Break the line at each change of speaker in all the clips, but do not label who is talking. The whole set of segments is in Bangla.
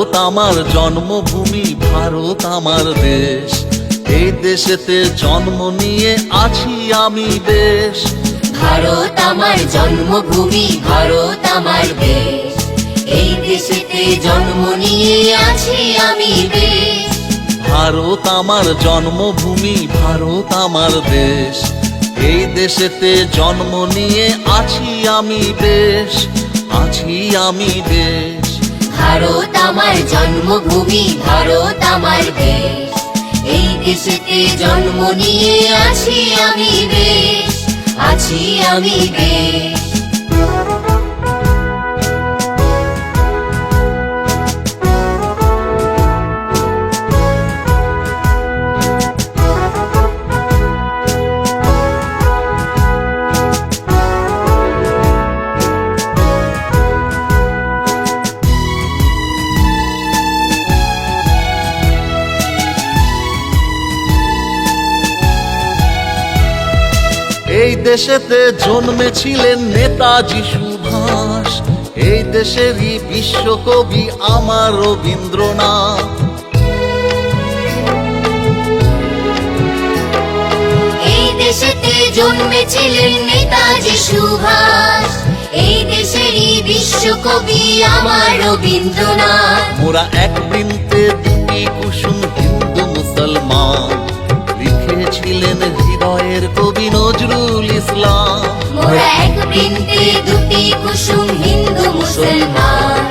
ভারত আমার জন্মভূমি, ভারত আমার দেশ। এই দেশেতে জন্ম নিয়ে আছি আমি বেশ।
ভারত আমার জন্মভূমি, ভারত আমার দেশ। এই দেশেতে জন্ম নিয়ে আছি আমি বেশ।
ভারত আমার জন্মভূমি, ভারত আমার দেশ। এই দেশেতে জন্ম নিয়ে আছি আমি বেশ, আছি আমি বেশ।
ভারত আমার জন্মভূমি, ভারত আমার দেশ। এই দেশেতে জন্ম নিয়ে আছি আমি বেশ, আছি আমি বেশ।
এই দেশেতে জন্মেছিলেন নেতাজি সুভাষ। এই দেশেরই বিশ্বকবি আমার রবীন্দ্রনাথ।
এই দেশেতে জন্মেছিলেন নেতাজি সুভাষ। এই দেশেরই বিশ্বকবি আমার রবীন্দ্রনাথ।
মোরা এক বৃন্তে দুটি কুসুম, হিন্দু মুসলমান। লিখেছিলেন হৃদয়ের কবি নজরুল ইসলাম।
মোরা এক বৃন্তে দুটি কুসুম, হিন্দু মুসলমান।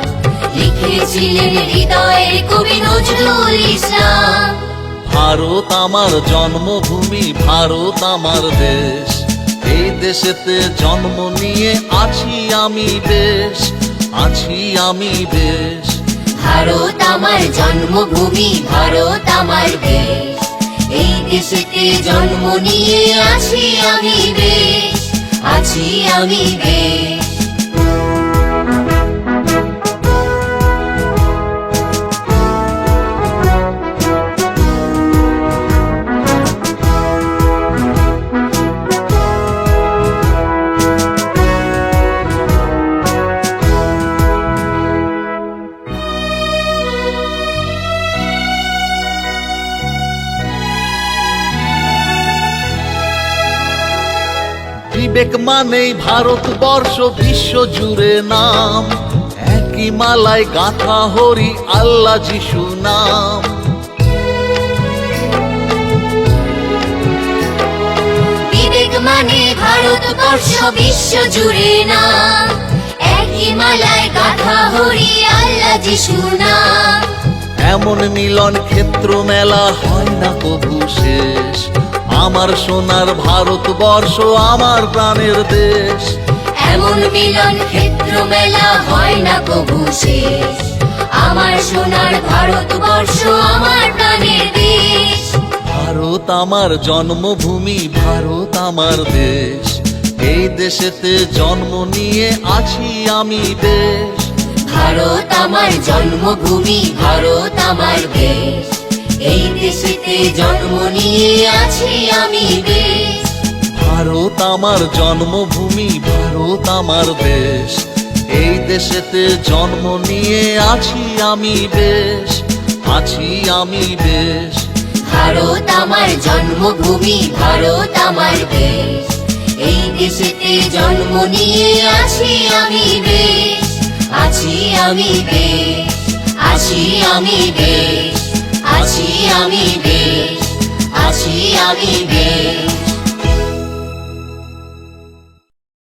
লিখেছিলেন হৃদয়ের কবি নজরুল ইসলাম।
ভারত আমার জন্মভূমি, ভারত আমার দেশ। এই দেশেতে জন্ম নিয়ে আছি আমি বেশ, আছি আমি বেশ।
ভারত আমার জন্মভূমি, ভারত আমার দেশ। এই দেশেতে জন্ম নিয়ে আছি আমি বেশ, আছি আমি বেশ।
বিবেক মানেই ভারতবর্ষ, বিশ্ব জুড়ে নাম। একই মালায় গাথা হরি আল্লাহ যিশু নাম।
বিবেক মানে ভারতবর্ষ, বিশ্ব জুড়ে নাম। একই মালায় গাথা হরি আল্লাহ যিশু নাম।
এমন মিলন ক্ষেত্র মেলা হয় না কবু শেষ। আমার সোনার ভারতবর্ষ, আমার প্রাণের দেশ।
এমন মিলন ক্ষেত্র মেলা হয় না কবু শেষ। আমার সোনার ভারতবর্ষ, আমার প্রাণের দেশ।
ভারত আমার জন্মভূমি, ভারত আমার দেশ। এই দেশেতে জন্ম নিয়ে আছি আমি বেশ।
ভারত আমার জন্মভূমি, ভারত আমার দেশ। এই দেশেতে জন্ম নিয়ে আছি আমি বেশ।
ভারত আমার জন্মভূমি, ভারত আমার দেশ। এই দেশেতে জন্ম নিয়ে আছি আমি বেশ, আছি আমি বেশ।
ভারত আমার জন্মভূমি, ভারত আমার দেশ। এই দেশেতে জন্ম নিয়ে আছি আমি বেশ, আছি আমি বেশ, আছি আমি বেশ, আছি আমি বেশ, আছি আমি বেশ।